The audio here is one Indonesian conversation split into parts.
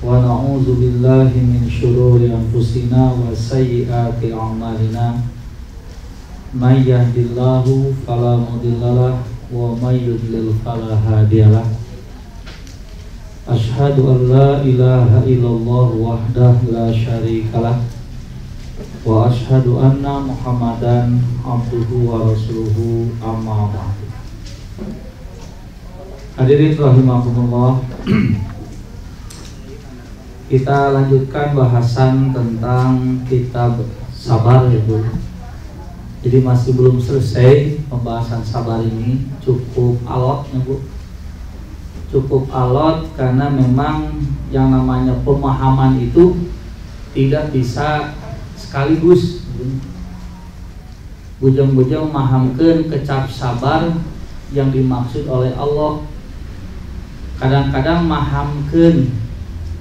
wa na'udzu billahi min syururi anfusina wa sayyiati a'malina may yahdihillahu fala mudhillalah wa may yudlil fala hadiyalah. Asyhadu an la ilaha illallah wahdahu la syarikalah wa asyhadu anna Muhammadan abduhu wa rasuluhu amma ba'du. Hadirin rahimakumullah, kita lanjutkan bahasan tentang kitab sabar ya Bu. Jadi masih belum selesai pembahasan sabar ini, cukup alot ya Bu. Cukup alot karena memang yang namanya pemahaman itu tidak bisa sekaligus. Bujang-bujang mahamkeun kecap sabar yang dimaksud oleh Allah. Kadang-kadang mahamkeun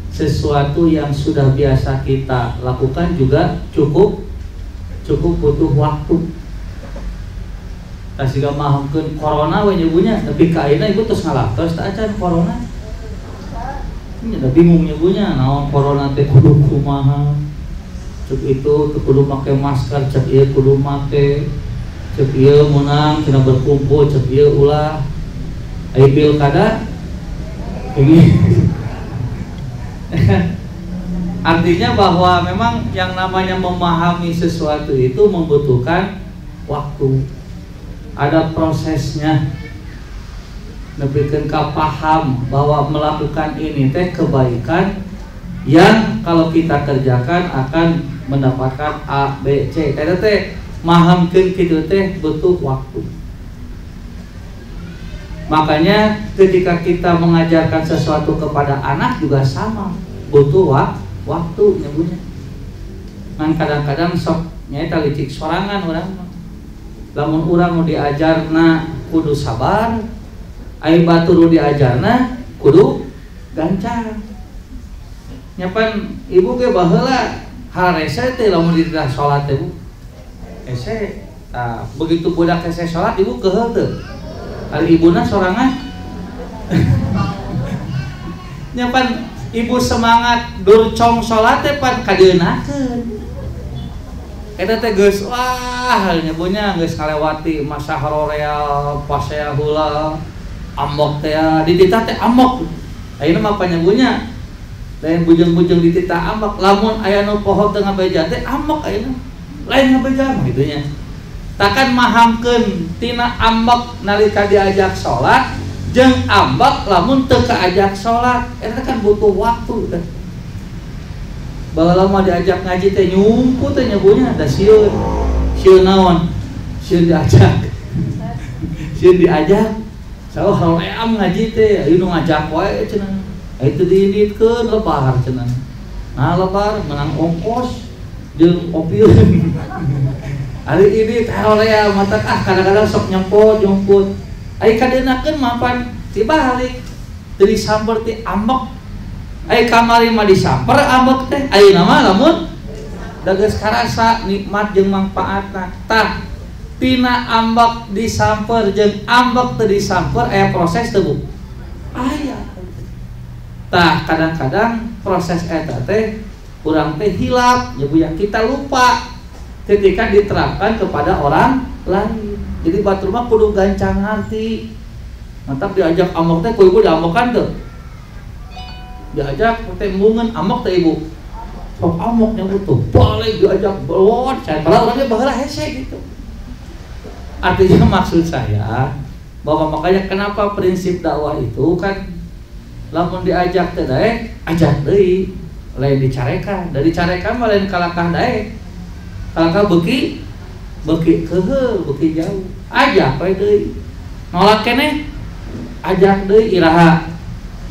sesuatu yang sudah biasa kita lakukan juga cukup butuh waktu. Kasih mahamkeun corona we nyebunya, tapi kaina ibu terus ngalatos tak acan corona. Nya da bingung nyebunya naon corona teh kudu kumaha. Cek itu kudu make masker, cek ieu kudu make, cek ieu meunang cenah berkumpul, cek ieu ulah. Ai pilkada ini. Artinya bahwa memang yang namanya memahami sesuatu itu membutuhkan waktu, ada prosesnya. Nebikeun ka paham bahwa melakukan ini teh kebaikan yang kalau kita kerjakan akan mendapatkan A, B, C. Eta teh mahamkeun kitu teh butuh waktu. Makanya ketika kita mengajarkan sesuatu kepada anak juga sama, butuh waktu nyebutnya. Kan kadang-kadang sok nyaeta licik sorangan urang. Lamun urang nu diajarna kudu sabar, ai batur nu diajarna kudu gancang. Nyapan ibu ge baheula harese teh lamun dititah salat teh Bu. Ese begitu budak ese salat ibu keheul teu? Ari ibuna sorangan. Nyapan ibu semangat durcong salat teh pan kadeunakeun. Eta teh geus wah nyebunya geus kalewati masa hororeal pasea heula amok teh dititah teh amok. Ayeuna mah panyebunya lain bujang-bujang dititah amok, lamun aya nu poho teu ngabeja teh amok ayeuna. Lain ngabeja mah kitu nya. Takan mahamkeun tina ambek nalika diajak sholat jeung ambek lamun teu kaajak sholat, eta kan butuh waktu teh. Baheula mah diajak ngaji teh nyumpu teh nyebunya da sieun. Sieun naon? Sieun diajak. Sieun diajak. Salah hoream ngaji teh, ieu nu ngajak wae cenah. Ai teu diinditkeun lebar cenah. Nah lebar menang ongkos jeung opieun. Hari ini teolea mata kadang-kadang sok nyemput. Ai kadeunakeun mapan tibalik teu disamper ti ambek. Ai kamari mah disamper ambek teh ayeuna mah lamun da geus karasa nikmat jeung manfaatna. Tah tina ambek disamper jeung ambek teu disamper aya proses teu Bu? Aya. Tah kadang-kadang proses eta teh urang teh hilap, ya Bu ya, kita lupa ketika diterapkan kepada orang lain. Jadi batur mah kudu gancang hati. Mantap diajak amok teh ku ibu diamokan tuh. Diajak teh mungeun amok teh ibu. Sok amoknya butuh. Balik diajak belot, saya kalau orangnya baheula hese gitu. Artinya maksud saya bahwa makanya kenapa prinsip dakwah itu kan lamun diajak teh daek, ajak deui, lain dicarekan. Dari carekan mah lain kalakah daek. Kalakah beuki keheul, beuki jauh. Ajak we deui. Nolak keneh, ajak deui iraha.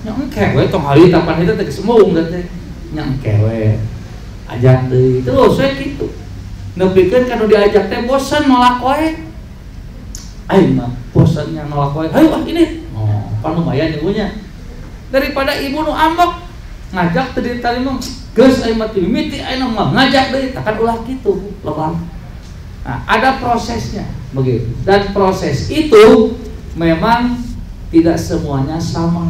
Nya engke we tong hari tapan eta teh semung teh. Nya engke we. Ajak deui. Terus we kitu. Nepikeun kana diajak teh bosan nolak we. Aing mah bosannya nolak we. Hayu ini. Oh, pan lumayan ibunya. Daripada ibu nu ambek ngajak teu ditarima. Geus aing mah teu mimiti aing mah ngajak deui takan ulah kitu lebar. Nah, ada prosesnya begitu. Dan proses itu memang tidak semuanya sama.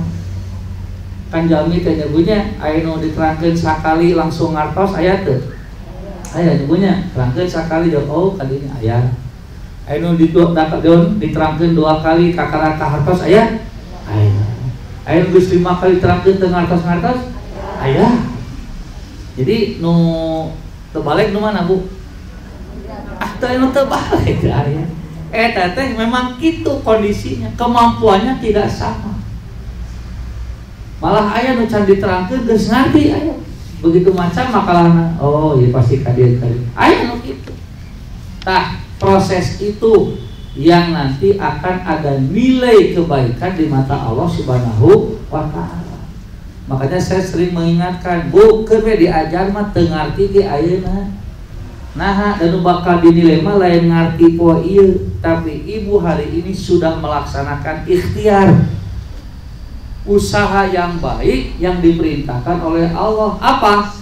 kan jami teh nyebunya aya nu diterangkeun sakali langsung ngartos aya teu aya nyebunya terangkeun sakali oh kali ini aya nu diterangkeun 2 kali kakara kahartos aya aya nu geus 5 kali diterangkeun teu ngartos aya jadi nu teu balik nu mana Bu teu nu teu balik aya teh memang kitu kondisinya kemampuannya tidak sama malah aya nu can diterangkeun geus ngarti aya begitu macam makalahna oh iya pasti kadieu aya nu kitu tah proses itu yang nanti akan ada nilai kebaikan di mata Allah Subhanahu wa ta'ala. Makanya saya sering mengingatkan Bu keur we diajar mah teu ngarti ge ayeuna nah dan bakal dinilai mah lain ngarti poe ieu tapi ibu hari ini sudah melaksanakan ikhtiar usaha yang baik yang diperintahkan oleh Allah apa?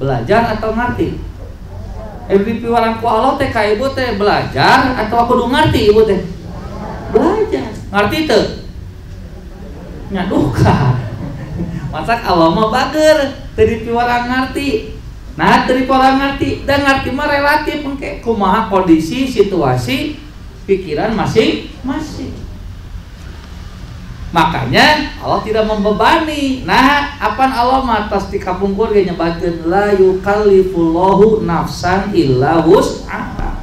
Belajar atau ngerti? Dipiwaran ku Allah teh ka ibu teh belajar atau aku kudu ngerti ibu teh? Belajar. Ngerti teu? Nya duka. Masak Allah mah bager teu dipiwaran ngerti. Nah, teu dipiwaran ngerti, dan ngerti mah relatif engke kumaha kondisi, situasi, pikiran masing-masing. Makanya Allah tidak membebani. Nah, apaan Allah matas di kapungkur ge nyebatkeun la yukallifullahu nafsan illa wus'aha.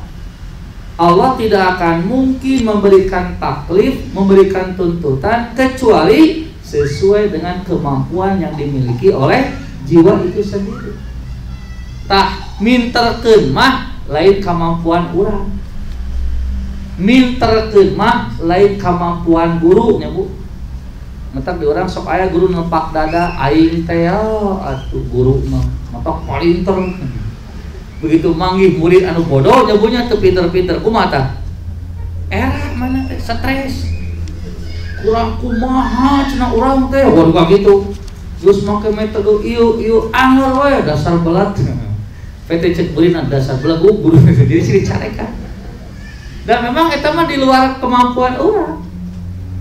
Allah tidak akan mungkin memberikan taklif, memberikan tuntutan kecuali sesuai dengan kemampuan yang dimiliki oleh jiwa itu sendiri. Tah minterkeun mah lain kemampuan urang. Minterkeun mah lain kemampuan gurunya Bu. Mentak di orang sok aya guru nempak dada aing teh atuh guru mah matok palinter begitu manggih murid anu bodoh nyabunya teu pinter-pinter kumaha tah era mana teh stres kurang kumaha cenah urang teh bodoh gitu geus make metode ieu anger we dasar belat PT cek beurina dasar belagu guru jadi sih dicarekan dan memang eta mah di luar kemampuan urang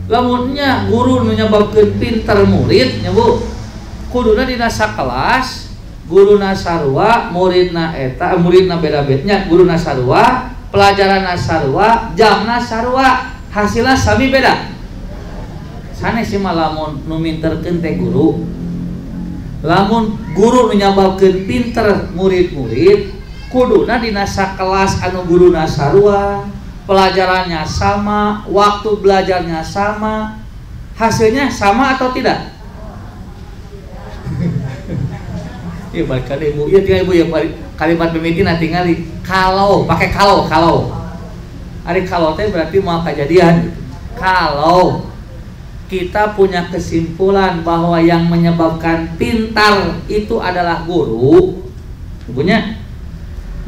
lamunnya guru nu nyababkeun pinter murid nya Bu kuduna dina sakelas guruna sarua muridna eta muridna beda-bedanya guruna sarua pelajaranna sarua jamna sarua hasilna sami beda sanes sih mah lamun nu minterkeun teh guru lamun guru nu nyababkeun pinter murid-murid kuduna dina sakelas anu guruna sarua pelajarannya sama, waktu belajarnya sama, hasilnya sama atau tidak? Iya balik kali ibu, iya tinggal ibu ya kalimat pemimpin nanti ngali kalau, pakai kalau, hari kalau teh berarti mau kejadian. Kalau kita punya kesimpulan bahwa yang menyebabkan pintar itu adalah guru, punya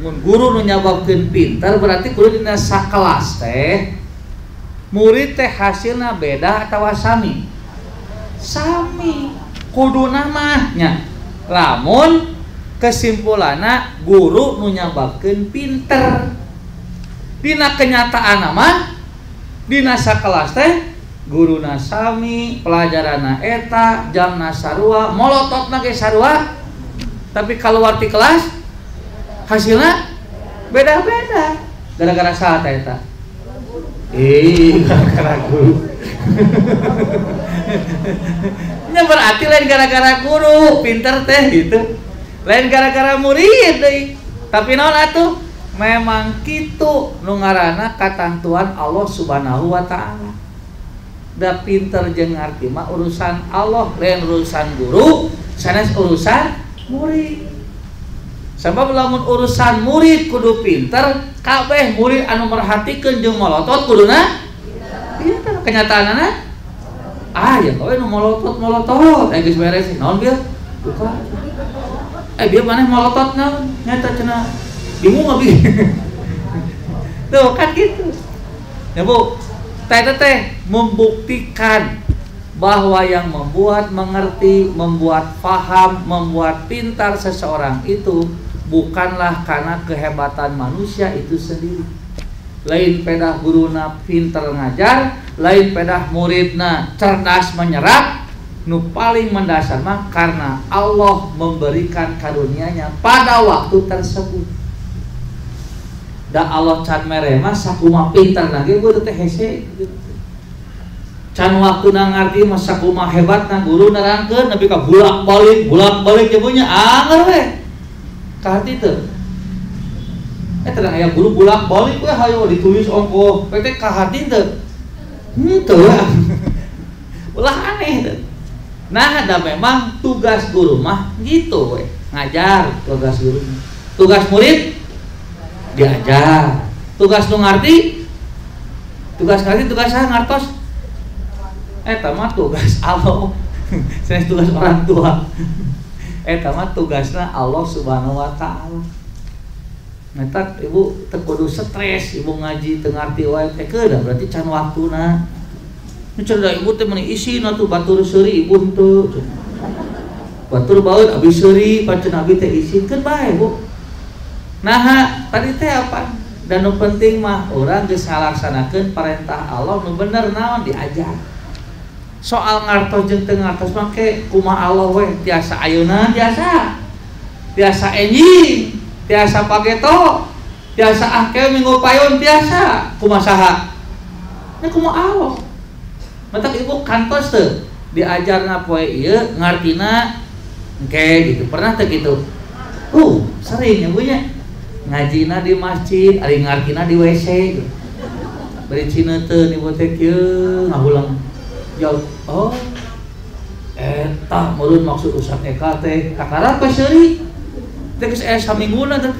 mun guru nu nyababkeun pintar berarti guru dina sakelas teh murid teh hasilna beda atawa sami kuduna mah nya lamun kesimpulanna guru nu nyababkeun pinter dina kenyataan mah dina sakelas teh guruna sami pelajaranna eta jamna sarua molototna ge sarua tapi kaluar ti kelas hasilnya beda-beda gara-gara saha eta gara-gara guru nya berarti lain gara-gara guru pinter teh gitu lain gara-gara murid deh tapi naon atuh memang kitu nu ngaranna katantuan Allah Subhanahu wa ta'ala da pinter jeung ngarti mah urusan Allah lain urusan guru sanes urusan murid. Sebab lamun urusan murid kudu pinter, kabeh murid anu merhatikeun jeung molotot kuduna pinter. Kenyataanna ya kowe nu molotot geus beres naon bieu buka bieu maneh molotot naon nyata cenah bingung abi tuh kan gitu ya Bu teh membuktikan bahwa yang membuat mengerti, membuat paham, membuat pintar seseorang itu bukanlah karena kehebatan manusia itu sendiri. Lain pedah guruna pinter ngajar, lain pedah muridna cerdas menyerap, nu paling mendasar mah karena Allah memberikan karunia-Nya pada waktu tersebut. Da Allah can mere mah sakumaha pintar lagi guru teh hese. Can waktuna ngarti mah sakumaha hebatna guru nerangkeun nepi ka bulak-balik jebonya anger we. Ka hati teu. Terang aya guru bulak-balik we hayo ditulis ongko PT ka hati teu. Teu. Ulah aneh teu. Nah, ada memang tugas guru mah gitu we, ngajar tugas guru. Tugas murid diajar. Tugas nu ngarti, tugas saya ngartos. Eta mah tugas Allah. Saya tugas orang tua. Eta mah tugasna Allah Subhanahu wa taala. Eta ibu teu kudu stres, ibu ngaji teu ngarti wae teh kedah berarti can waktuna. Cerda ibu teh meuni isi atuh batur seuri ibu teu. Batur baeut abi seuri pancen abi teh isikeun bae Bu. Nah, tadi teh apa? Dan nu penting mah urang geus ngalaksanakeun perintah Allah nu bener naon diajar. Soal ngartos jeung teu ngartos mah ke kumaha Allah we tiasa ayeuna tiasa enjing, tiasa pageto, tiasa ahke minggu payun tiasa kumaha saha. Nya kumaha Allah. Matak ibu kantos tuh diajarna poe ieu ngartina engke gitu. Pernah teh gitu? Sering ibunya ngajina di masjid, ari ngartina di WC gitu. Bari cineuteun ibu teh kieu ngahulang. Jauh. Oh. Eta meureun maksud Ustaz Eka teh kakara pa seuri? Teh geus aya samingguna teh.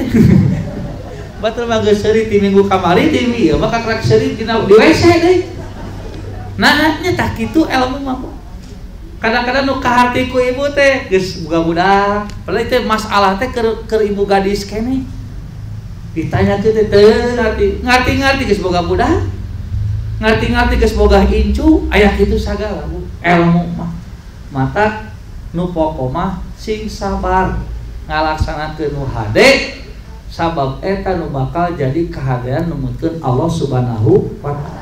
Batur mah geus seuri ti minggu kamari ti ieu mah kakrak seuri dina di WC deui. Nah, nyata gitu ilmu mah. Kadang-kadang nu ka hati ku ibu teh geus budak-budak. Padahal teh masalah teh keur ibu gadis keneh. Ditanya teh ngarti geus boga budak. Ngarti geus boga incu, aya kitu sagala Bu. Ilmu mah. Mata nu pokok mah sing sabar ngalaksanakeun nu hade sabab eta nu bakal jadi kehadiran numutkeun Allah Subhanahu wa taala.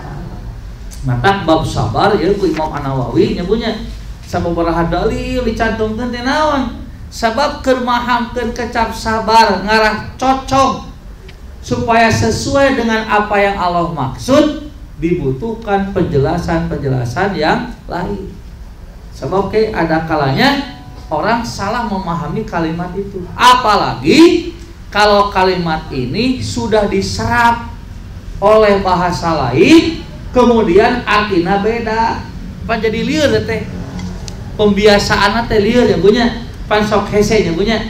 Mata bab sabar ya ku Imam An-Nawawi nyebunya sababaraha dalil dicantumkeun teh naon sabab keur mahamkeun kecap sabar ngarah cocok supaya sesuai dengan apa yang Allah maksud dibutuhkan penjelasan yang lain. Sebab ada kalanya orang salah memahami kalimat itu, apalagi kalau kalimat ini sudah diserap oleh bahasa lain kemudian artinya beda, pan jadi lieur teh. Pembiasaan teh lieur ya punya, pan sok hese nya punya.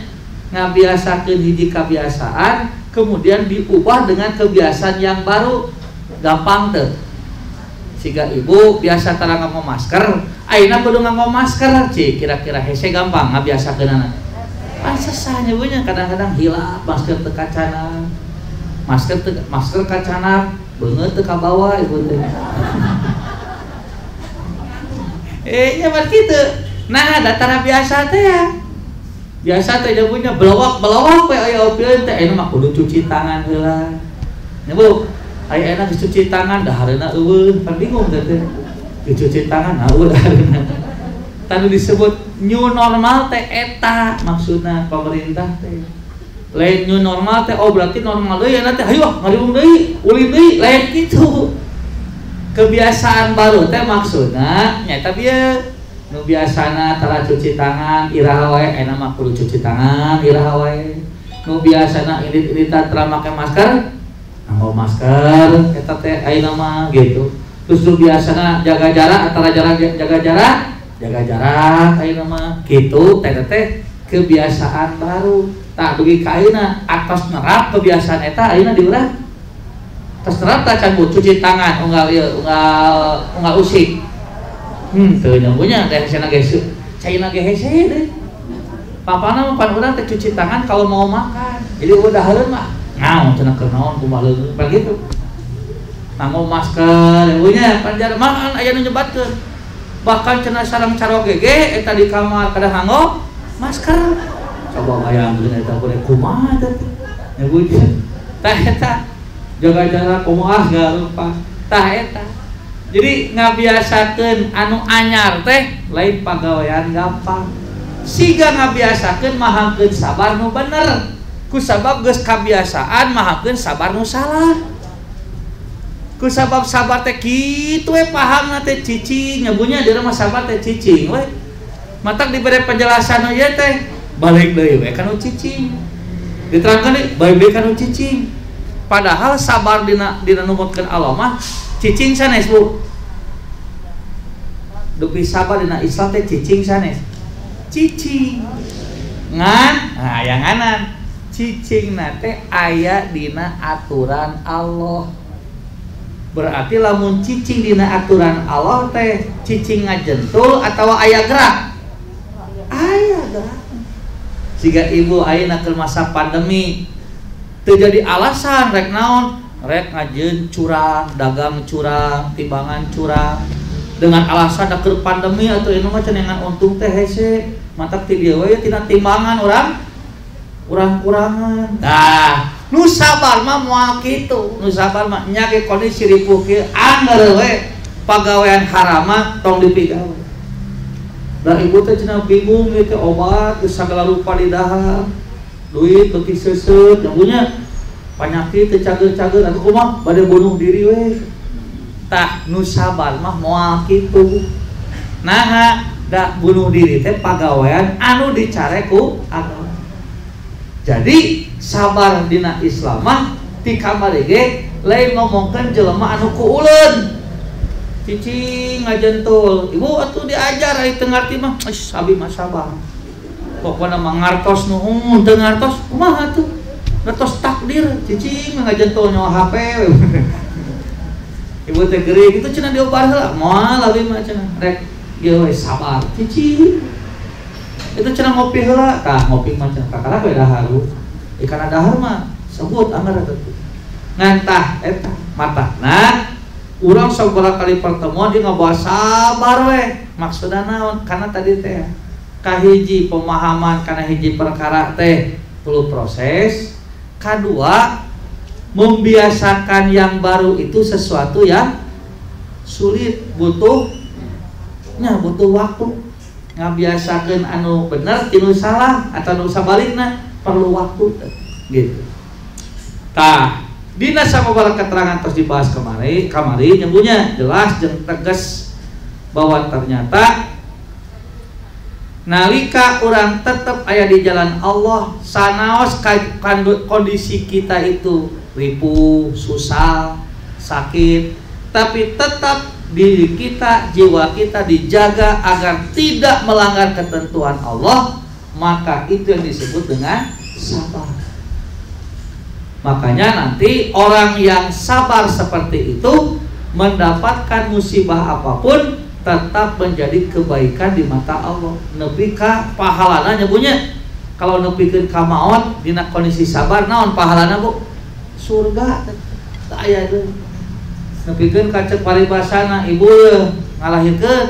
Ngabiasakeun hiji kebiasaan kemudian diubah dengan kebiasaan yang baru, gampang teh. Siga ibu biasa tara nganggo masker, ayeuna kudu nganggo masker, kira-kira hese gampang ngabiasakeunana. Pan sesah nya punya, kadang-kadang hilap masker teu kacana. Masker kacana beungeut teu ka bawah ibu teh. Nya bar kitu. Nah, datara biasa teh ya. Biasa teh punya belawak we aya opieun teh aya mah kudu cuci tangan heula. Nya Bu, aya enak cuci tangan dahareuna eueuh, pan bingung teh. Cuci tangan eueuh dahareuna. Tanu disebut new normal teh eta maksudna pemerintah teh. Lain new normal teh berarti normal deui nya teh hayu ngariung deui ulin deui lain kitu. Kebiasaan baru teh maksudna nyata bieu nu biasana tara cuci tangan iraha wae ena mah kudu cuci tangan iraha wae. Nu biasana ini tara make masker nganggo masker eta teh ayeuna mah gitu. Terus nu biasana jaga jarak ayeuna mah gitu teh kebiasaan baru. Tak bagi kaina atas nerap kebiasaan eta ayeuna di urang. Atas nerap ta can cuci tangan unggal usik. Teu nyambunya teh cenah geus. Caina ge hese deui. Papana mah pan urang teh cuci tangan kalau mau makan. Jadi udah hareun mah ngaon cenah keur naon kumaha leungeun begitu. Nganggo masker eueuhnya panjar makan aya nu nyebatkeun. Bahkan cenah sareng carok gege eta di kamar kada nganggo masker. Coba bayangkeun eta boleh kumaha teh. Ya bunya. Tah eta jaga jarak kumaha garupa. Tah eta. Jadi ngabiasakeun anu anyar teh lain pagawean gampang. Siga ngabiasakeun mahakeun sabar nu bener. Kusabab geus kabiasaan mahakeun sabar nu salah. Kusabab sabar teh kitu we pahamna teh cicing, nyabunya di rumah sabar teh cicing we. Matak diberi penjelasan ieu teh balik deui we kana cicing. Diterangkeun deui balik deui kana cicing. Padahal sabar dina numutkeun Allah mah cicing sanes Bu. Dupi sabar dina Islam teh cicing sanes. Cicing. Ngan, nah yang nganan. Cicing nate aya dina aturan Allah. Berarti lamun cicing dina aturan Allah teh cicing ngajentul atau aya gerak? Aya gerak. Siga ibu ayeuna keur masa pandemi teu jadi alasan rek naon? Rek ngajeun curang, dagang curang, timbangan curang. Dengan alasan da keur pandemi atau anu mah cenengan untung teh hese. Mantap ti dieu we tina timbangan urang kurangan. Nah, nu sabar mah moal kitu. Nu sabar mah nya ge kondisi ripuh kieu anggar we pagawean harama tong dipigawe. Da ibu teh cenah bingung ieu teh obat geus sagala rupa di dahar. Duit beuki seuseut nyabunya panyakit teh cager-cager atuh kumaha bade bunuh diri we. Tah nu sabar mah moal kitu. Nah, da bunuh diri teh pagawean anu dicare ku agama. Jadi sabar dina Islam mah ti kamari ge lain ngomongkeun jelema anu ku uleun. Cicing ngajentul. Ibu atuh diajar ai teu ngarti mah, abi mah sabar. Pokona mah ngartos nu teu ngartos kumaha atuh? Ngartos takdir, cicing ngajentul nyawa HP. Ibu teh geuring kitu cenah diobar heula. Moal abi mah cenah rek ieu we sabar. Cicing itu cenah ngopi heula, tah ngopi mah cenah kakara we dahar. Ikan dahar mah sebut anggar atuh. Ngantah eta matahna urang sabaraha kali pertemuan dia ngabahas sabar we. Maksudna naon? Karena tadi teh kahiji pemahaman kana hiji perkara teh perlu proses. Kadua membiasakan yang baru itu sesuatu yang sulit, butuh waktu. Ngabiasakeun anu bener tinu salah atau anu sabalikna perlu waktu gitu. Tah dina sababaraha keterangan terus dibahas kamari nyebunya jelas jeung tegas bahwa ternyata nalika urang tetep aya di jalan Allah sanaos kondisi kita itu ripuh, susah, sakit, tapi tetap diri kita, jiwa kita dijaga agar tidak melanggar ketentuan Allah, maka itu yang disebut dengan sabar. Makanya nanti orang yang sabar seperti itu mendapatkan musibah apapun tetap menjadi kebaikan di mata Allah. Nepi ka pahalana nyebunya. Kalau nepikeun ka maot dina kondisi sabar naon pahalana Bu? Surga. Teu aya deui. Nepikeun ka cek paribasana ibu ngalahirkeun.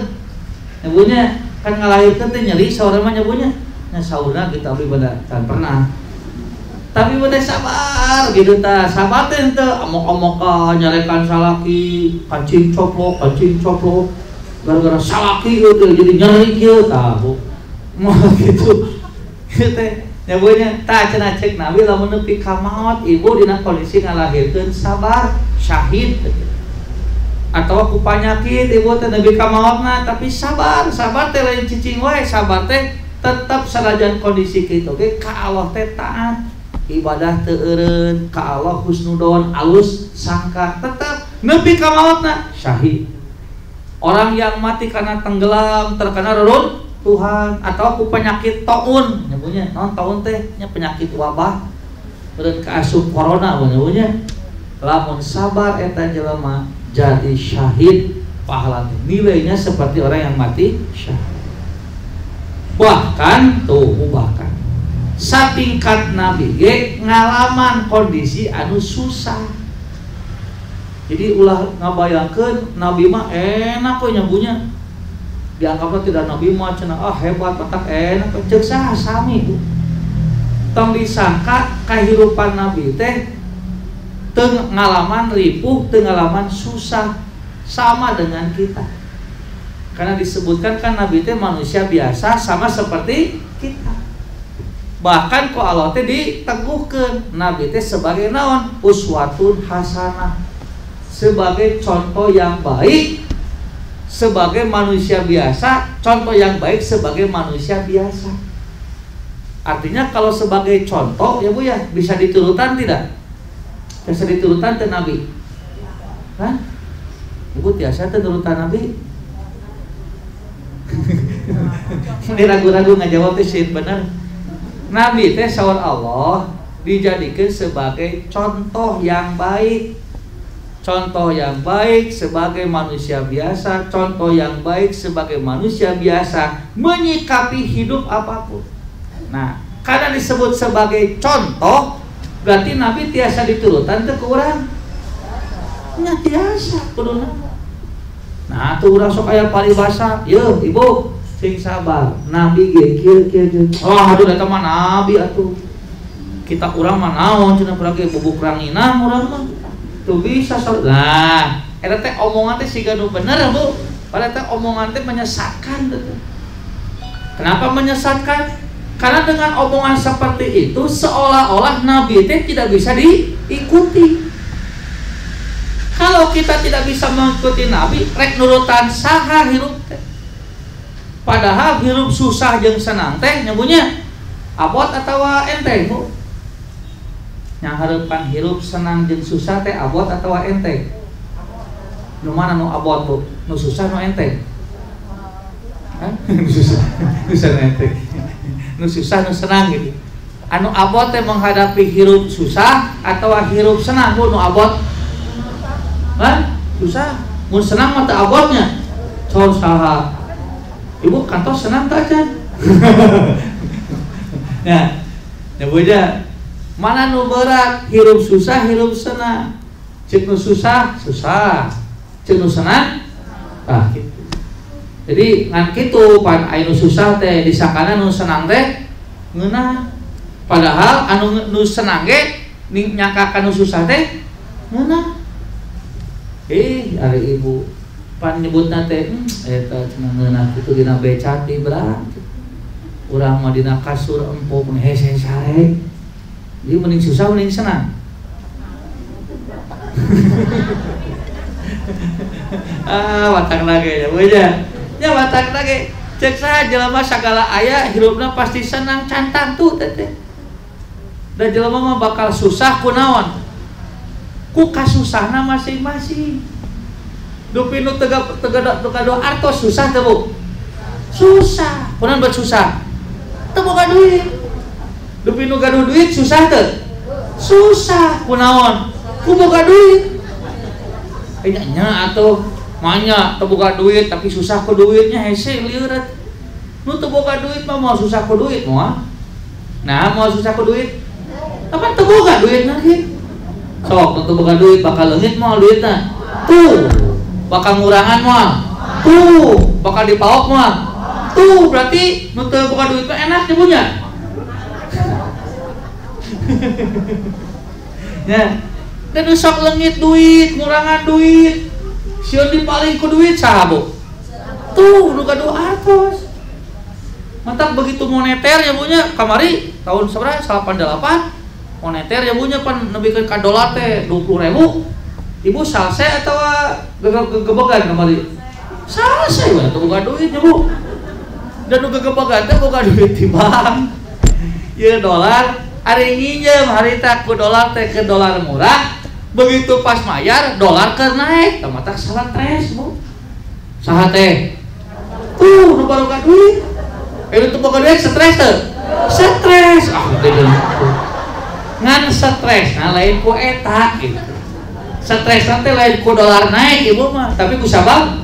Nyebunya kan ngalahirkeun teh nyeri saurang mah nyebunya. Nya saurna kita abdi bada can pernah. Tapi bade sabar gitu tah. Sabar teh henteu amok-amokan nyarekan salaki, kancing coplok. Gara-gara salaki ieu teh jadi nyeri kieu tah. Moal gitu. Kieu teh nyebunya tah cenah cek Nabi lamun nepi ka maot ibu dina kondisi ngalahirkeun sabar, syahid. Atau aku penyakit ibu teh nepi ka maotna tapi sabar teh lain cicing wae, sabar teh tetap sanajan kondisi kitu ge ka Allah teh taat, ibadah teu eureun, ka Allah husnudon, alus sangka, tetap nepi ka maotna syahid. Orang yang mati karena tenggelam terkena reruntuhan atau ku penyakit taun nyebunya naon taun teh nya penyakit wabah beureun kaasup corona nyebunya lamun sabar eta jelema jadi syahid pahalanya nilainya seperti orang yang mati syahid. Bahkan satingkat Nabi ge ngalaman kondisi anu susah. Jadi ulah ngabayangkeun Nabi mah enak we nyabunya. Dianggapna tidak Nabi mah cenah hebat matak enak ceuk saha sami itu. Tong disangka kahirupan Nabi teh teu ngalaman ripuh, teu ngalaman susah. sama dengan kita. Karena disebutkan kan Nabi teh manusia biasa sama seperti kita. Bahkan ku Allah teh diteguhkeun Nabi teh sebagai naon? Uswatun hasanah. Sebagai contoh yang baik sebagai manusia biasa, contoh yang baik sebagai manusia biasa. Artinya kalau sebagai contoh ya Bu ya, bisa diturutan tidak? Bisa diturutan ke Nabi. Hah? Ibu tiasa turutan Nabi? Ini ragu-ragu ngajawab teh sih bener. Nabi teh sawar Allah dijadikan sebagai contoh yang baik. Contoh yang baik sebagai manusia biasa, contoh yang baik sebagai manusia biasa menyikapi hidup apapun. Nah, karena disebut sebagai contoh, berarti Nabi tiasa diturutan teh ke urang. Nya tiasa kuduna. Nah, tuh urang sok aya paribasa, yeuh Ibu, sing sabar. Nabi ge kieu. Oh, aduh eta mah nabi atuh. Kita urang mah naon cenah urang ge bubuk ranginah urang mah. Tuh bisa nah, eta teh omongan teh siga nu bener Bu. Padahal teh omongan teh menyesatkan teh. Kenapa menyesatkan? Karena dengan omongan seperti itu seolah-olah Nabi teh tidak bisa diikuti. Kalau kita tidak bisa mengikuti Nabi, rek nurutan saha hirup teh. Padahal hirup susah jeung senang teh nyebunya abot atawa enteng Bu? Yang harapan hirup senang jeung susah teh abot atawa enteng? Nu mana nu abot Bu? Nu susah nu enteng? Hah? Nu susah nu enteng. Nu susah nu senang gitu. Anu abot teh menghadapi hirup susah atawa hirup senang Bu nu abot? Hah? Susah. Mun senang mah teu abotnya. Cor saha? Ibu kantos senang teh aja. Ya. Ya Bu aja. Mana nu berat, hirup susah, hirup senang. Cek nu susah, cek nu senang, gitu. Jadi ngan kitu pan anu susah teh disangkana nu senang teh ngeunah. Padahal anu nu senang ge nyangkakan nu susah teh ngeunah. Ari Ibu pan nyebutna teh eta cenah ngeunah kitu dina becat di berat. Urang mah dina kasur empuk hese sare. Dia mending susah, mending senang. Watak lagi ya, Bu ya. Ya watak lagi. Cek saha jelema sagala aya hirupna pasti senang cantang tuh teteh. Da jelema mah bakal susah kunaon? Ku kasusahna masing-masing. Dupi nu tega artos susah teh Bu. Susah. Kunaon buat susah? Teu boga duit. Dupi nu gaduh duit susah teh? Susah. Kunaon? Ku boga duit. Nya atuh manya teu boga duit tapi susah ku duitnya hese lieureut. Nu teu boga duit mah mau susah ku duit moal. Nah, mau susah ku duit. Apa teu boga duitna ge? Sok teu boga duit bakal leungit moal duitna. Tuh, bakal ngurangan moal. Tuh, bakal dipaok moal. Tuh, berarti nu teu boga duit mah enak nyebunya. Ya, dan sok leungit duit, ngurangan duit. Sieun dipaling ku duit saha Bu? Tuh, nu gaduh artos. Mantap begitu moneter ya bunya kamari tahun sabaraha 88 moneter ya bunya pan nebikeun ka dolar teh 20.000. Ibu salse atau gegebegan kamari? Salse we atuh boga duit ya Bu. Dan nu gegebegan teh boga duit di bank. Ieu dolar hari nginjem harita ku dolar teh ke dolar murah, begitu pas mayar dolar keur naik, tah mata salah stres Bu. Saha teh? Nu baruga duit. Itu boga duit stres teh. Stres. Teh ngan stres, nah lain ku eta gitu. Stres nanti lain ku dolar naik Ibu mah, tapi ku sabab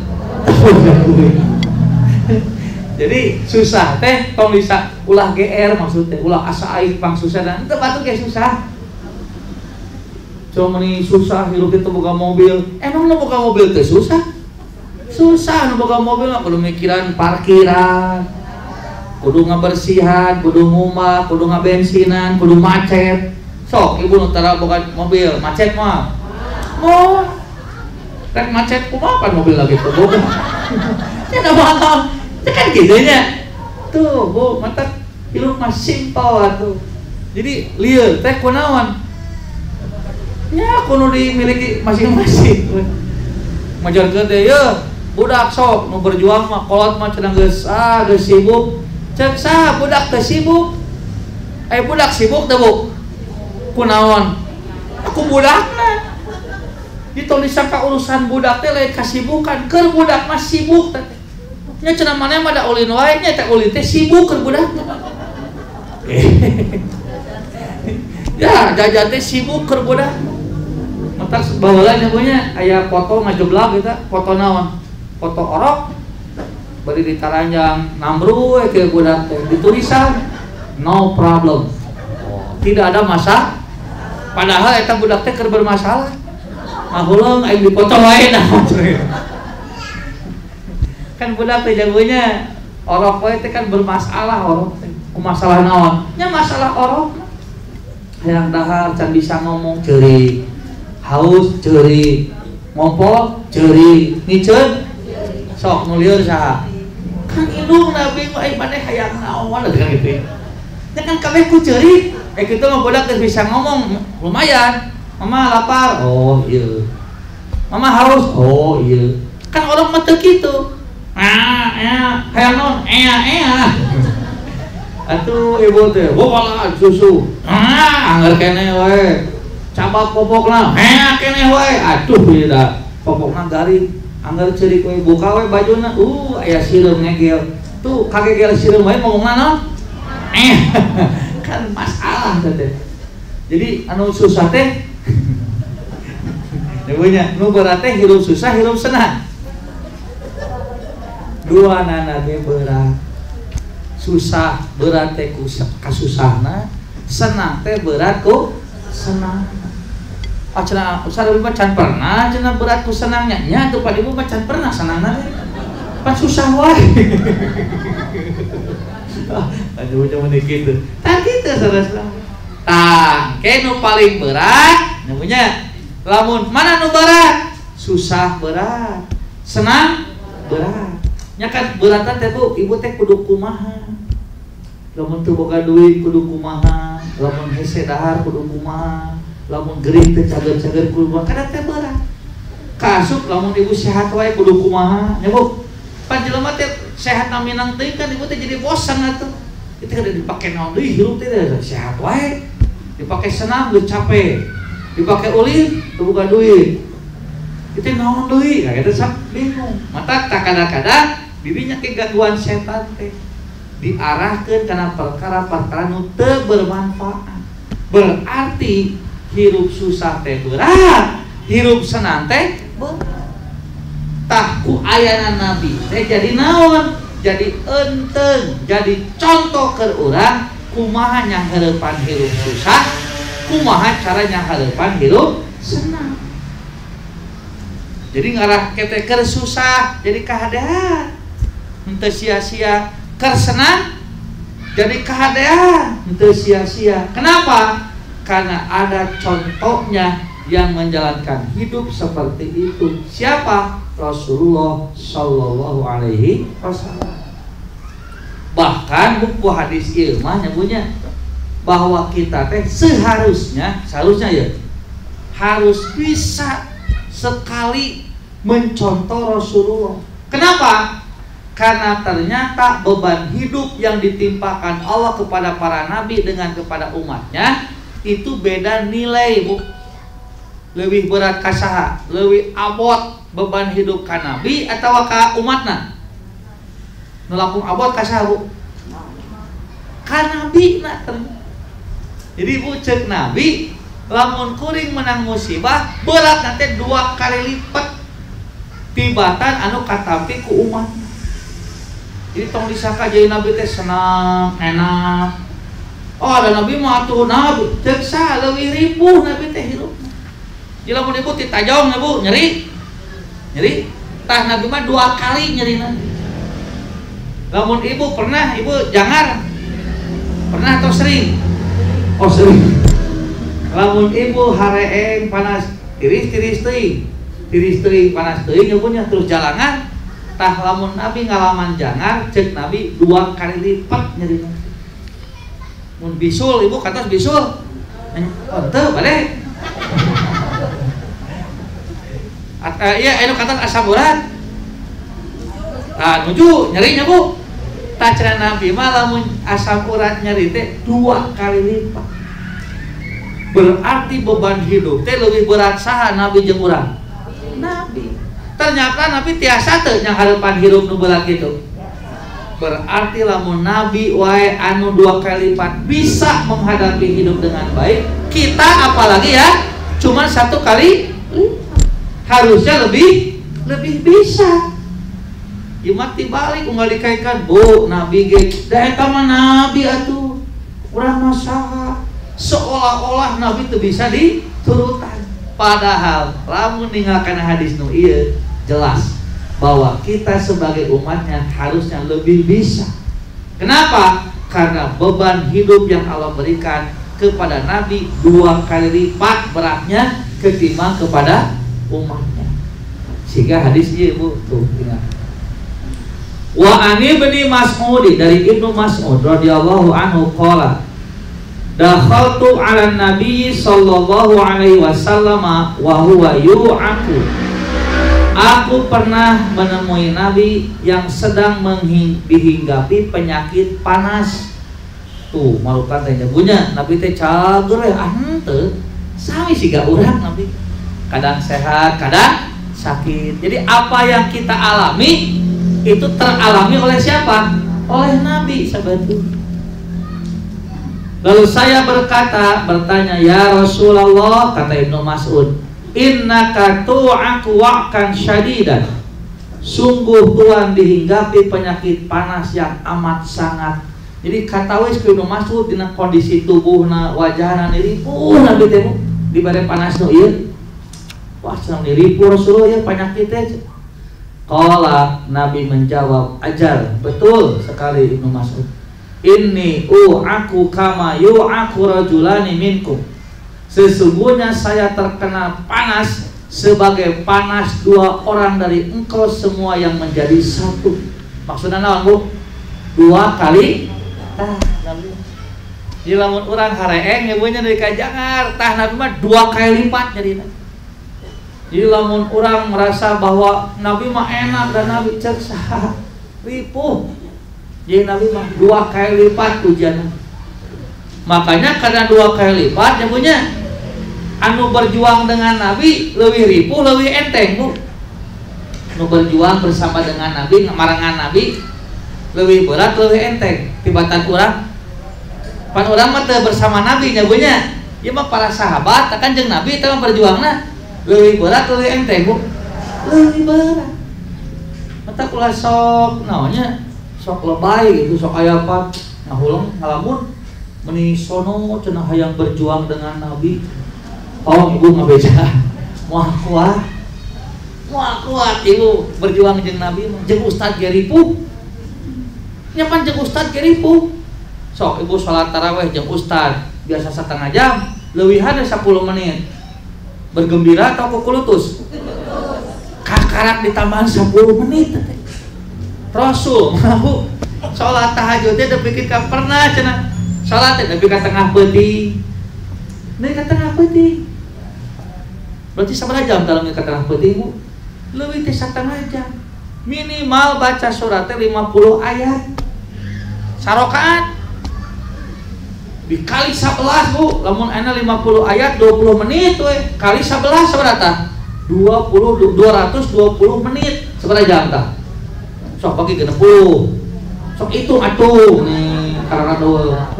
jadi susah teh tong bisa ulah GR maksudnya ulah asa aing pang susah dan teu batu ge susah. Cuma meni susah hirup itu boga mobil. Emang nu boga mobil teh susah? Susah nu boga mobil mah kudu mikiran parkiran, kudu ngabersihan, kudu ngumah, kudu ngabensinan, kudu macet. Sok Ibu nu tara boga mobil macet mah. Oh. rek macet kumaha mobil lagi tuh boga. Ya ada bakal. Itu kan gitu nya. Tuh, Bu, mata hirup mah simpel atuh. Jadi lieu teh kunaon? Ya kudu dimiliki masing-masing. Majarkeun teh ye budak sok nu berjuang mah kolot mah cenah geus sibuk. Cek saha budak teh sibuk? Budak sibuk teh Bu. Kunaon? Aku budakna. Ditulisan ka urusan budak teh lain kasibukan, keur budak mah sibuk teh. Nya cenah maneh mah da ulin wae nya teh ulin teh sibuk keur budakna. Ya, jajan teh sibuk keur budak. Matak baheula nya punya aya foto ngajeblak eta, foto naon? Foto orok. Bari ditaranjang nambru ke budak teh ditulisan no problem. Tidak ada masalah. Padahal eta budak teh keur bermasalah. Mahuleung aing dipoto wae naon. Kan budak teh jagonya orok wae teh kan bermasalah orok teh. Masalah naon? Nya masalah orok. Hayang dahar can bisa ngomong ceurik. Haus ceurik. Ngompol ceurik. Niceun sok nu lieur saha? Kan indungna bingung ai maneh hayang naon kan gitu. Ya kan kabeh ku ceurik. Kitu mah budak teh bisa ngomong lumayan. Mama lapar. Oh iya. Mama haus. Oh iya. Kan orang mah teu kitu. Hayang naon? Atuh ibu teh, bawa susu. Anggar kene wae. Cabak popokna. Kene wae. Aduh ieu popokna garing. Anggar ceurik wae buka wae bajuna. Aya sireum ngegel. Tuh kagegel sireum wae ngomongna naon? Kan masalah teh. Jadi anu susah teh Debunya, nu berat teh hirup susah, hirup senang. Dua nana ge berat. Susah berat teh ku kasusahna, senang teh berat ku senang. Cenah usah mah can pernah cenah berat ku senangnya. Nya tuh padi mah can pernah senangna teh. Pan susah wae. Aduh cuma kitu. Tah kitu saudara. Tah, nu paling berat namanya lamun mana nu berat? Susah berat, senang berat. Nya kan beratna teh Bu, ibu teh kudu kumaha? Lamun teu boga duit kudu kumaha? Lamun hese dahar kudu kumaha? Lamun gering teh cager-cager kudu kumaha? Kada teh berat. Kasuk lamun ibu sehat wae kudu kumaha? Nya Bu, pan jelema teh sehat naminang teuing kan ibu teh jadi bosan atuh. Itu kada dipake naon deui hirup teh sehat wae. Dipake senang geus capek. Dipake ulin teu boga duit. Itu naon deui? Nah, eta sak bingung. Mata tak kadang-kadang dirinya ke gangguan setan teh diarahkeun kana perkara-perkara nu teu bermanfaat. Berarti hirup susah teh berat, hirup senang teh berat. Tah ku ayana Nabi teh jadi naon? Jadi enteng, jadi contoh keur urang kumaha nyanghareupan hirup susah, kumaha cara nyanghareupan hirup senang. Jadi ngarah kete keur susah jadi kahadean henteu sia-sia, keur senang jadi kahadean henteu sia-sia. Kenapa? Karena ada contohnya yang menjalankan hidup seperti itu. Siapa? Rasulullah Shallallahu Alaihi Wasallam. Bahkan buku hadis ieu mah nyebutnya bahwa kita teh seharusnya ya harus bisa sekali mencontoh Rasulullah. Kenapa? Karena ternyata beban hidup yang ditimpakan Allah kepada para nabi dengan kepada umatnya itu beda nilai, Bu. Lebih berat kasaha, lebih abot beban hidup ka nabi atau ka umatna? Nu langkung abot kasaha, Bu? Ka nabi na ternyata. Jadi Bu cek nabi lamun kuring menang musibah berat nanti 2 kali lipat tibatan anu katampi ku umat. Jadi tong disangka jadi nabi teh senang, enak. Oh ada nabi mah atuh nabi cek sa leuwih ripuh nabi teh hirup. Jadi lamun ibu ditajong ya Bu, nyeri. Tah nabi mah 2 kali nyeri nabi. Lamun ibu pernah ibu jangar. Pernah atau sering? Oh sering. Lamun ibu hareeng panas tiris-tiris teuing. tiris teuing panas teuing nya punya terus jalangan tah lamun Nabi ngalaman jangar cek Nabi 2 kali lipat nyeri mun bisul ibu kata bisul teu bade iya anu kata asam urat nuju nyerinya bu tacana Nabi mah lamun asam urat nyeri teh 2 kali lipat berarti beban hidup teh lebih berat saha Nabi jeung urang Nabi ternyata Nabi tiasa teu yang harapan hidup nu berat gitu berarti lamun Nabi wae anu 2 kali lipat bisa menghadapi hidup dengan baik kita apalagi ya cuma 1 kali harusnya lebih bisa imat dibalik unggal dikaitkan bu Nabi ge da eta mah Nabi atuh urang mah saha seolah-olah Nabi itu bisa diturutan padahal lamun ninggalkan hadis nu ieu jelas bahwa kita sebagai umatnya harusnya lebih bisa. Kenapa? Karena beban hidup yang Allah berikan kepada Nabi 2 kali lipat beratnya ketimbang kepada umatnya. Sehingga hadisnya ibu tuh ingat. Wa ani bin Mas'ud dari Ibnu Mas'ud radhiyallahu anhu qala dakhaltu 'ala Nabi sallallahu alaihi wasallam wa huwa yu'aku. Aku pernah menemui Nabi yang sedang dihinggapi penyakit panas. Tuh malukan teh punya Nabi teh cager ya henteu sami siga urang Nabi. Kadang sehat, kadang sakit. Jadi apa yang kita alami itu teralami oleh siapa? Oleh Nabi sebetulnya. Lalu saya bertanya, ya Rasulullah, kata Ibnu Mas'ud, innaka tu'aku wa'kan syadidan. Sungguh Tuhan dihinggapi penyakit panas yang amat sangat. Jadi kata wis Ibnu Mas'ud dina kondisi tubuhna wajahna niripuh Nabi teh di bare panas nu ieu. Wah, senang niripuh Rasulullah ya penyakit teh. Qala Nabi menjawab, ajal, betul sekali Ibnu Mas'ud. Inni u'aku kama yu'aku rajulani minkum. Sesungguhnya saya terkena panas sebagai panas 2 orang dari engkau semua yang menjadi satu. Maksudnya naon Bu? 2 kali Nabi. Di lamun urang hareeng ngebeuna dari kajangar, tah Nabi mah 2 kali lipat jadina. Jadi lamun orang merasa bahwa Nabi mah enak dan Nabi cek saha ripuh. Jadi Nabi mah 2 kali lipat ujiannya. Makanya karena 2 kali lipat ya punya anu berjuang dengan Nabi lebih ripuh, lebih enteng Bu. Anu berjuang bersama dengan Nabi, marangan Nabi lebih berat, lebih enteng. Tibatan urang pan urang mah teu bersama Nabi nya punya. Ieu mah para sahabat akan jeung Nabi teu berjuangna lebih berat, lebih enteng Bu. Lebih berat. Mata kula sok naonnya sok lebay gitu, sok aya apa ngahulang ngalamun meni sono cenah hayang berjuang dengan Nabi. Oh ibu ngabeja moal kuat ibu berjuang jeung Nabi jeung Ustad Geripuh. Nya pan jeung Ustad Geripuh. Sok ibu salat tarawih jeung Ustad biasa 1/2 jam, leuwihan 10 menit. Bergembira atau kukulutus? Kakarak ditambahan 10 menit. Rasul mau sholat tahajud teh dipikir ka pernah cenah. Sholat teh tapi ka tengah peuting. Neuk ka tengah peuting. Berarti sabaraha jam dalam ka tengah peuting Bu? Leuwih teh 1/2 jam. Minimal baca surat teh 50 ayat. Sarokaat. Dikali 11 Bu, lamun ana 50 ayat 20 menit we, kali 11 saberapa? 220 menit. Sabaraha jam tah? Sok bagi 60. Sok hitung atuh nih karena dua.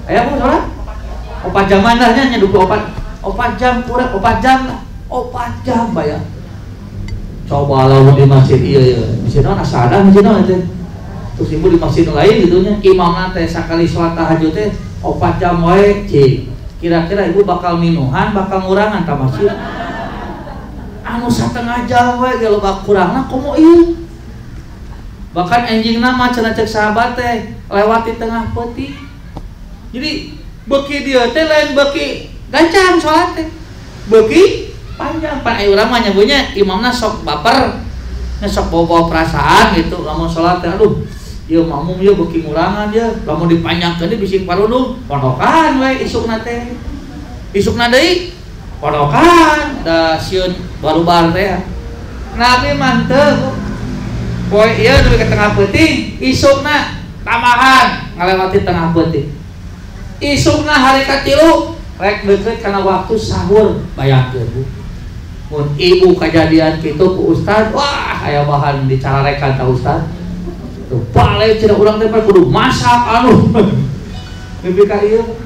Aya Bu saudara? 4 jam nya nya 4 jam kurang 4 jam lah. 4 jam bayar. Coba lamun di masjid ieu masjid naon asadah masjid naon teh. Terus ibu di masjid lain gitunya imamna teh sakali sholat tahajud teh 4 jam wae cik. Kira-kira ibu bakal minuhan, bakal ngurangan ka masjid. Anu 1/2 jam wae ge loba kurangna komo ieu. Bahkan enjingna mah cenah cek sahabat teh lewat di tengah peuting. Jadi beuki dieu teh lain beuki gancang sholat teh. Beuki panjang pan aya urang mah nyabunya imamna sok baper sok bawa perasaan gitu lamun salat aduh ieu makmum ieu beuki ngurangan dia lamun dipanjangkeun di bising parundung pondokan we isukna teh isukna deui pondokan da sieun barubar teh nabi mah teu poe ieu nepi ka tengah peuting isukna tambahan ngalewati tengah peuting isukna hari katilu rek deukeut kana waktu sahur bayangkeun Bu mun ibu kejadian kitu ku ustad wah aya bahan dicararekan ka ustad tuh balik cenah urang teh kudu masak anu nepi ka ieu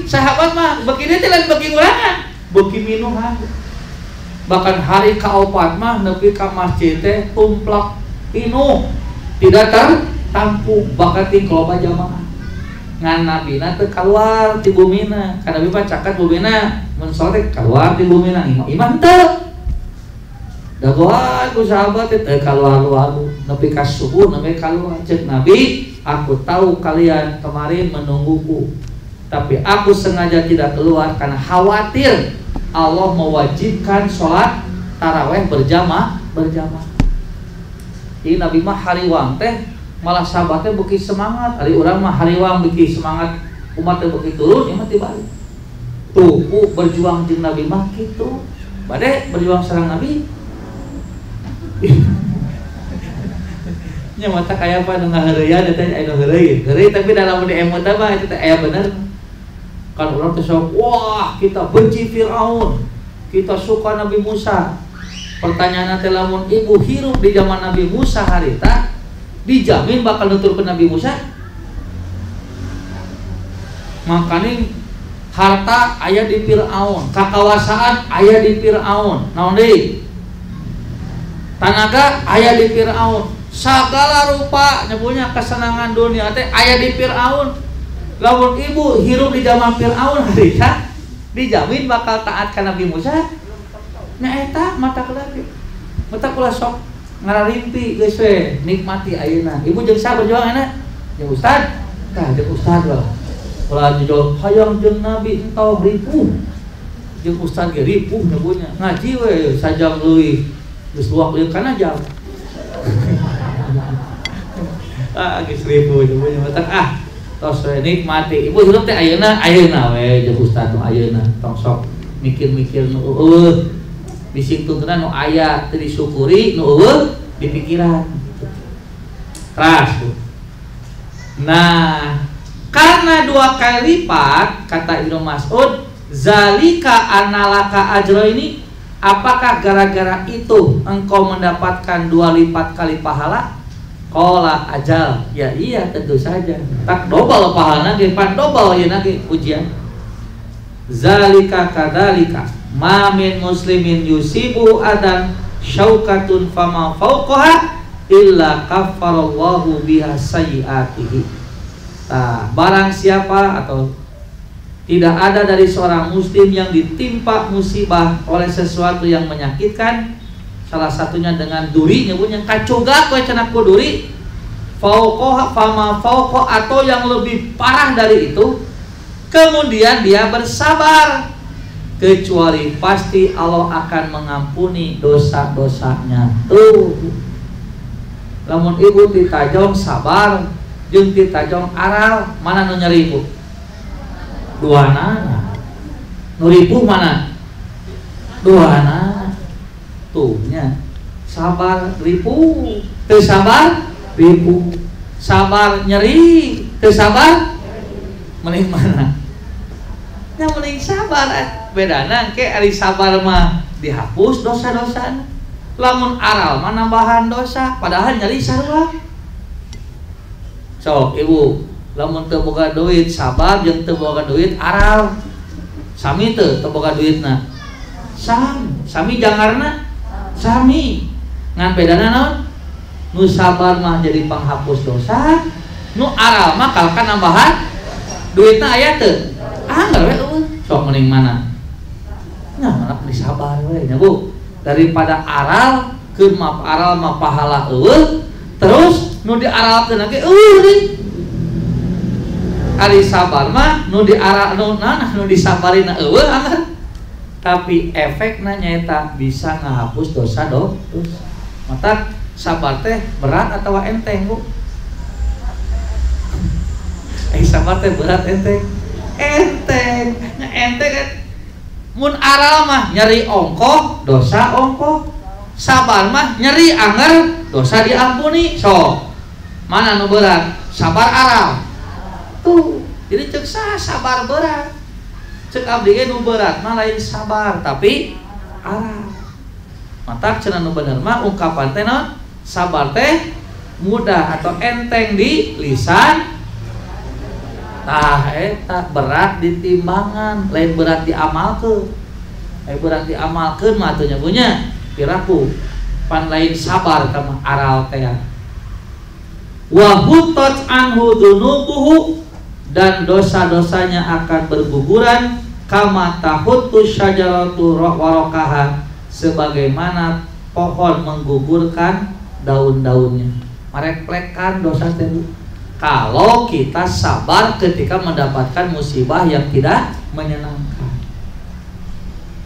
sahabat mah beuki teh lain beuki ngurangan beuki minuman bahkan hari kaopat mah nepi ka masjid teh tumplak pinuh tidak tertampung bahkan ting loba jamaah ngan nabina teu kaluar ti bumina kana nabi caket bumina mun salat kaluar ti bumina iman teu dagoan ku sahabat teh kaluar nepi ka subuh nepi kaluar cek nabi aku tahu kalian kemarin menungguku tapi aku sengaja tidak keluar karena khawatir Allah mewajibkan sholat taraweh berjamaah jadi nabi mah hariwang teh malah sahabatnya beki semangat hari orang mah hariwang beki semangat umatnya beki turun ya mah tibalik tuh berjuang jeung nabi mah kitu bade berjuang sareng nabi nya mata kaya apa nu ngaheureuyan eta aya nu heureuy tapi dalam di emot mah eta aya bener kan urang teh sok wah kita benci Firaun kita suka Nabi Musa pertanyaan teh lamun ibu hirup di zaman Nabi Musa harita dijamin bakal nuturkeun Nabi Musa makanya harta aya di Firaun kakawasaan aya di Firaun naon deui tanaga aya di Firaun segala rupa nyebunya kesenangan dunia teh aya di Firaun lamun ibu hirup di zaman Firaun harita dijamin bakal taat ka Nabi Musa nya eta mata lagi mata kula sok ngararimpi geus we nikmati ayeuna ibu jeung saha berjuang enak jeung ustad tah jeung ustad lah ulah jujur hayang jeung nabi entau ripuh jeung ustad ge ripuh nyebunya ngaji we sajam leuwih geus luak lieu kana jam geus ripuh nyebunya mata tos we nikmati ibu hirup teh ayeuna we jeung ustad nu ayeuna tong sok mikir-mikir nu bising tuntunan nu aya teu disyukuri nu eueuh di pikiran. Nah, karena 2 kali lipat kata Ibnu Mas'ud, zalika analaka ajro ini apakah gara-gara itu engkau mendapatkan 2 lipat kali pahala? Qala ajal. Ya iya tentu saja. Tak dobel pahalana ge pan dobel yeuna ge ujian. Zalika kadzalika ma min muslimin yusibu adan syaukatun fama fauqaha illa kaffarallahu biha sayyiatihi. Nah, barang siapa atau tidak ada dari seorang muslim yang ditimpa musibah oleh sesuatu yang menyakitkan, salah satunya dengan duri nyebutnya kacugak we cenah ku duri fauqaha fama fauqa atau yang lebih parah dari itu, kemudian dia bersabar, kecuali pasti Allah akan mengampuni dosa-dosanya. Tuh lamun ibu titajong sabar jeung titajong aral mana nu nyeri ibu? Duana. Nu ripuh mana? Duana. Tuh nya sabar ripuh, teu sabar ripuh. Sabar nyeri, teu sabar mending mana? Nya mending sabar bedana ke ari sabar mah dihapus dosa-dosa lamun aral mah nambahan dosa padahal nyeri sarua. Sok ibu lamun teu boga duit sabar jeung teu boga duit aral sami teu boga duitna sami jangarna sami ngan bedana naon nu sabar mah jadi penghapus dosa nu aral mah kalkan nambahan duitna aya teu anggar we sok mending mana nya mana disabar we nya Bu daripada aral keur mah aral mah pahala eueuh terus nu diaralkeun ge eueuh deui ari sabar mah nu diaral nu disabarina eueuh anggar tapi efeknya nyata bisa ngahapus dosa. Mata sabar teh berat atau enteng Bu? Sabar teh berat enteng? Enteng kan. Mun aral mah nyeri ongkoh, dosa ongkoh. Sabar mah nyeri anger, dosa diampuni. So, mana nu berat? Sabar aral. Tuh, jadi cek sabar berat. Cek abdi ge nu berat mah lain sabar, tapi aral. Mata cenah nu bener mah ungkapan teh naon? Sabar teh mudah atau enteng di lisan. Tah eta berat di timbangan, lain berat diamalkeun. Berat diamalkeun mah teu nyabunya piraku pan lain sabar kama aral teh. Wa hutat anhu dzunubuhu, dan dosa-dosanya akan berguguran kama tahuttu syajaratu waraqaha, sebagaimana pohon menggugurkan daun-daunnya. Mereplekan dosa teh kalau kita sabar ketika mendapatkan musibah yang tidak menyenangkan.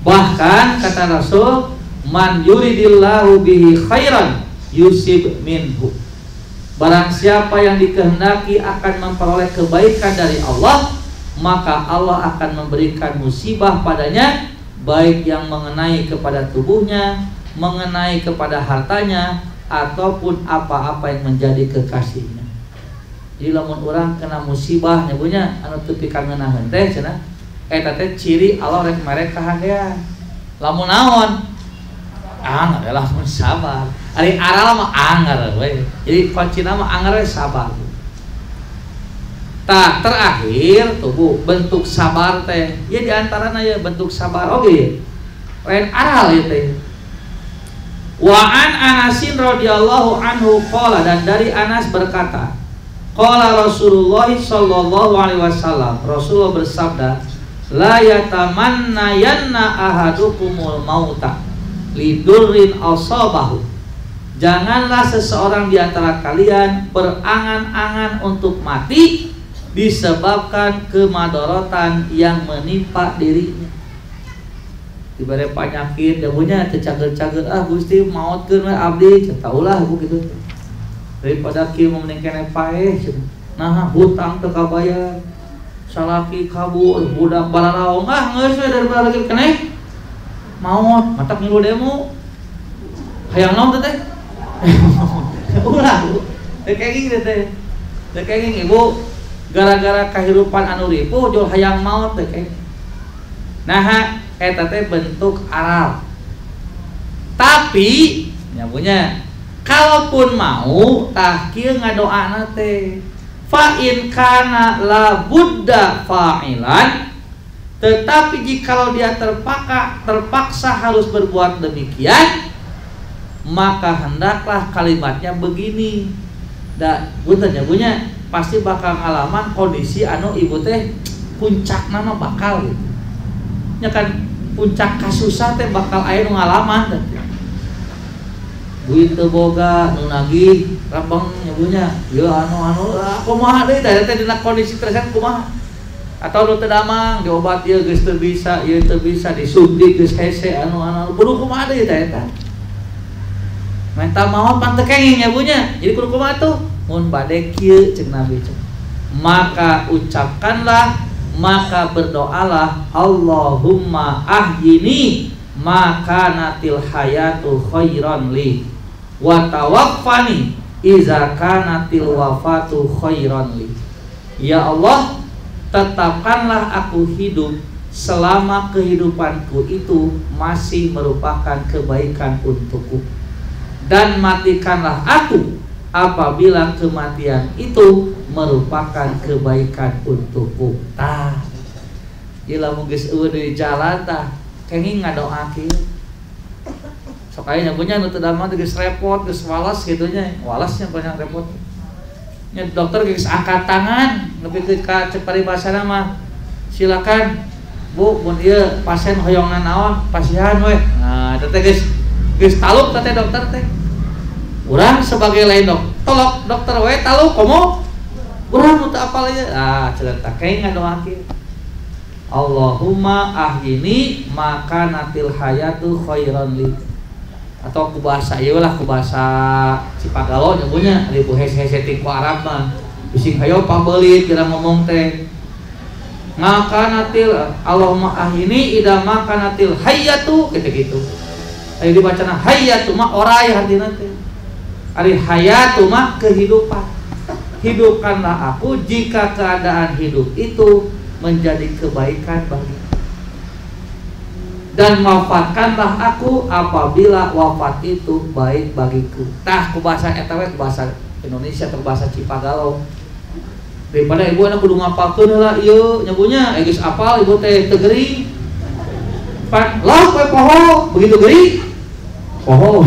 Bahkan kata Rasul, man yuridillahu bihi khairan yusib minhu. Barang siapa yang dikehendaki akan memperoleh kebaikan dari Allah, maka Allah akan memberikan musibah padanya, baik yang mengenai kepada tubuhnya, mengenai kepada hartanya, ataupun apa-apa yang menjadi kekasihnya. Jadi lamun orang kena musibah nyabunya anu teu pikangeunah teh cenah eta teh ciri Allah rek mere kahadean. Lamun naon? Anger lah mun sabar. Ari aral mah anger we. Jadi kuncina mah anger we sabar. Tah terakhir tubuh bentuk sabar teh. Ya di antarana ya bentuk sabar oge ya. Lain aral ya teh. Wa an Anasin radhiyallahu anhu qala, dan dari Anas berkata, qala Rasulullah sallallahu alaihi wasallam, Rasulullah bersabda, la yatamanna yanna ahadukumul mauta lidurrin asabahu. Janganlah seseorang di antara kalian berangan-angan untuk mati disebabkan kemadorotan yang menimpa dirinya. Dibere penyakit da punya teu cager-cager, Gusti maotkeun we abdi, taulah aku gitu. Daripada kieu mending keneh paeh. Nah, hutang teu kabayar. Salaki kabur, budak bararaong, geus we daripada lagi keneh maot, matak ngilu demo. Hayang naon teh? Ulah, teu kenging teh. Teu kenging ibu, gara-gara kahirupan anu ripuh jol hayang maot teh kenging. Nah, eta teh bentuk aral. Tapi nyabunya kalaupun mau tah kieu ngadoana teh fa in kana la budda fa'ilan, tetapi jikalau dia terpaksa harus berbuat demikian, maka hendaklah kalimatnya begini. Da punten nyabunya pasti bakal ngalaman kondisi anu ibu teh puncakna mah bakal gitu. Nya kan puncak kasusah teh bakal aya nu ngalaman teh. Duit teu boga nu nagih rabang nyabunya, ieu anu kumaha deui teh dina kondisi tersebut kumaha? Atau nu teu damang diobat ieu geus teu bisa, ieu teu bisa disuntik geus hese anu kudu kumaha deui teh eta. Menta maot pan teu kenging nyabunya. Jadi kudu kumaha tuh? Mun bade kieu ceuk Nabi ceuk. Maka ucapkanlah, maka berdoalah, Allahumma ahyini maka natil hayatu khairan li wa tawaffani iza kanatil wafatu khairan li. Ya Allah, tetapkanlah aku hidup selama kehidupanku itu masih merupakan kebaikan untukku, dan matikanlah aku apabila kematian itu merupakan kebaikan untukku. Tah, jika mau geus eueuh di jalan tah, kenging ngadoakeun. Sok aya nyabunya nu teu damang geus repot, geus walas kitu nya. Walasnya banyak repot. Nya dokter geus angkat tangan, nepi ka cek paribasana mah. Silakan Bu, mun ieu pasien hoyongan naon? Pasihan we. Nah, teh geus taluk teh dokter teh. Urang sebagai lain tolok dokter we taluk komo urang nu teu apal ieu. Ah, cerita kayak ngadoakeun. Allahumma ahyini maka natil hayatu khairan li. Atau ku bahasa ieu lah, ku bahasa Cipagalo nya punya ari bu hese-hese ti ku Arab mah bising hayo pabelit kira ngomong teh maka natil Allahumma ahyini ida maka natil hayatu gitu-gitu. Ari dibacana hayatu mah orai hartina teh. Ari hayatu mah kehidupan. Hidupkanlah aku jika keadaan hidup itu menjadi kebaikan bagiku, dan wafatkanlah aku apabila wafat itu baik bagiku. Tah ku bahasa eta we bahasa Indonesia atau bahasa Cipagalo. Daripada ibu anak kudu ngapalkeun heula ieu nyabunya geus apal ibu teh teu geuring. Lah poe poho begitu geuring. Poho.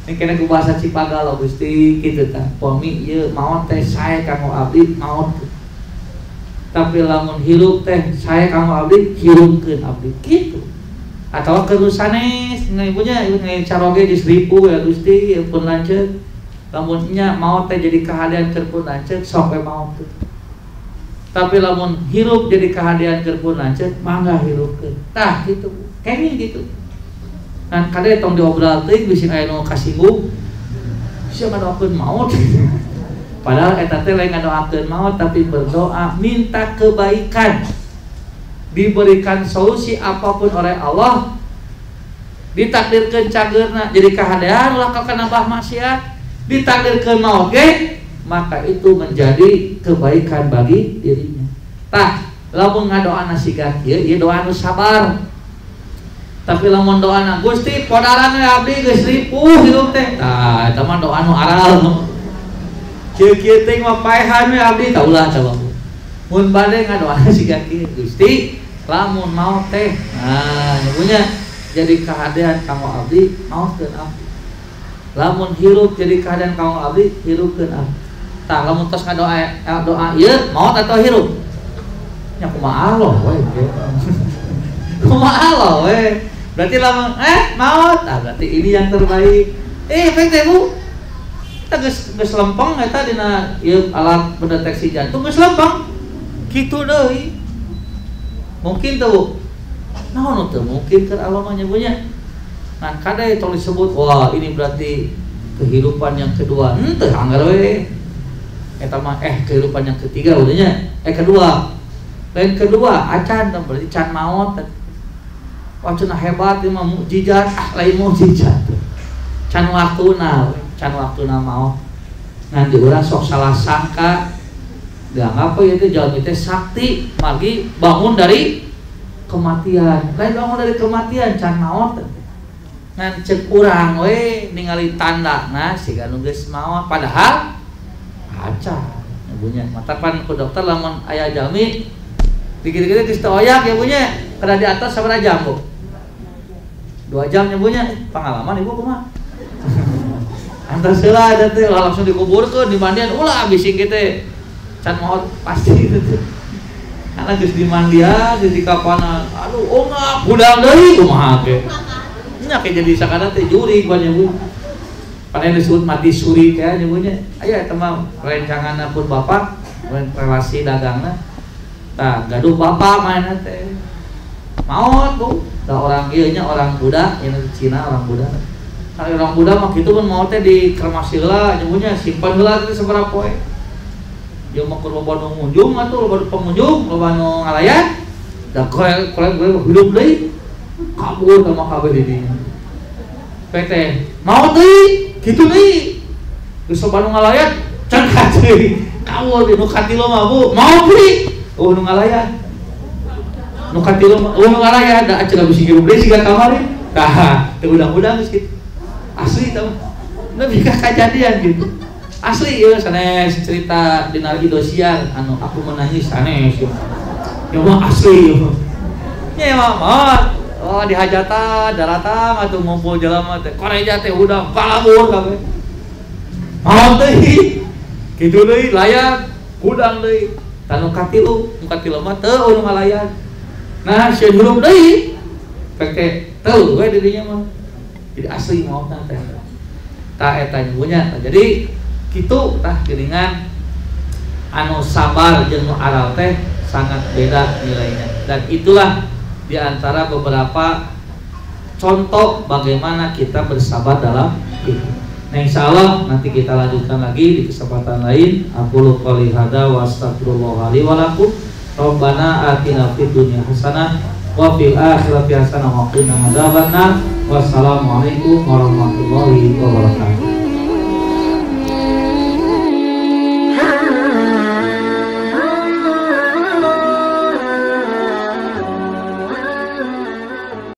Ini kena ku bahasa Cipagalo Gusti kitu tah. Pami ieu maot teh sae kanggo abdi maot. Tapi lamun hirup teh saya kanggo abdi hirupkeun abdi kitu. Atawa keur sanes ibunya ngai caroge di 1000 ya Gusti pun lanceuk. Lamun nya maot teh jadi kahadian keur pun lanceuk sok we maot teh. Tapi lamun hirup jadi kahadian keur pun lanceuk mangga hirupkeun. Tah kitu. Kene gitu. Kan kade tong diobrol teuing bisi aya nu kasinggung. Sia ngadoakeun maot. Padahal eta teh lain ngadoakeun maot tapi berdoa minta kebaikan. Diberikan solusi apapun oleh Allah. Ditakdirkeun cageurna jadi kahadean ulah kana nambah maksiat. Ditakdirkeun maot ge maka itu menjadi kebaikan bagi dirinya. Tah, lamun ngadoana siga ieu doa anu sabar. Tapi lamun doana Gusti podaran we abdi geus ripuh hirup teh. Tah, eta mah doa anu aral. Kieu-kieu teh mah paehan we abdi tah ulah coba. Mun bade ngadoana siga kieu Gusti lamun maot teh. Nah, nyabunya jadi kahadean kanggo abdi maotkeun abdi. Lamun hirup jadi kahadean kanggo abdi hirupkeun abdi. Tah lamun tos ngadoa doa ieu maot atau hirup? Nya kumaha Allah we. Kumaha Allah we. Berarti lamun maot, berarti ini yang terbaik. Peng teh Bu. Kita geus lempeng eta dina ieu alat pendeteksi jantung geus lempeng. Kitu deui. Mungkin tuh. Naon teu mungkin keur Allah mah nyabunya. Nah, kade tong disebut wah ini berarti kehidupan yang kedua. Teu anggar we. Eta mah kehidupan yang ketiga udah nya. Kedua. Lain kedua acan berarti can maot. Wah cenah hebat ieu mah mukjizat, lain mukjizat. Can waktuna maot. Nanti urang sok salah sangka dianggap ieu teh jalmi teh sakti margi bangun dari kematian. Lain bangun dari kematian can maot. Ngan ceuk urang we ningali tandana siga nu geus maot padahal acan. Ibunya matapan ku dokter lamun aya jalmi dikit-dikit geus teu oyak ya bunya kada di atas sabaraha jam Bu? 2 jam nyabunya pengalaman ibu kumaha antar seula ada teh langsung dikuburkeun dimandian ulah bising kitu can maot pasti gitu karena geus dimandian di kapana aduh onga budal deui kumaha ge nya ke jadi sakana teh juri gua nyabu panen disebut mati suri teh nyabunya aya eta mah rencanganna pun bapak relasi dagangna tah gaduh bapak main teh maot Bu. Da orang ieu nya orang Buddha, yang Cina orang Buddha. Kalau orang Buddha mah kitu mun maot teh di kremasi heula, nyamunya simpan heula teh sabaraha poe. Jeung mah keur loba nu ngunjung atuh, loba pengunjung, loba nu ngalayan. Da kolek gue hidup deui. Kabur ka mah kabeh di dinya. PT maot deui, kitu deui. Geus loba nu ngalayan, can deui. Kabur di nu katilo mah Bu, maot deui. Nu ngalayan. Nu katilo nu ngaraya da acara bisi hirup deui siga kamari. Tah, teu udang-udang geus kitu. Asli tah. Nepi ka kajadian gitu. Asli ieu sanes cerita dina Indosiar anu aku menangis sanes. Ya mah asli. Nya mah oh di hajatan daratan atuh ngumpul jelema teh. Koreja teh udang kalabur kabeh. Maot deui. Kitu deui layak udang deui. Tanu katilu mah teu nu ngalayan. Nah, sieun hirup deui. Pake teu we dirinya mah. Jadi asli maotna teh. Tah eta nyabunya. Jadi kitu tah geuningan anu sabar jeung nu aral teh sangat beda nilainya. Dan itulah diantara beberapa contoh bagaimana kita bersabar dalam hidup. Nah, insya Allah nanti kita lanjutkan lagi di kesempatan lain. Aqulu qouli hadza wa astaghfirullah li wa lakum. Rabbana atina fid dunya hasanah wa fil akhirati hasanah wa qina adzabannar. Wassalamualaikum warahmatullahi wabarakatuh.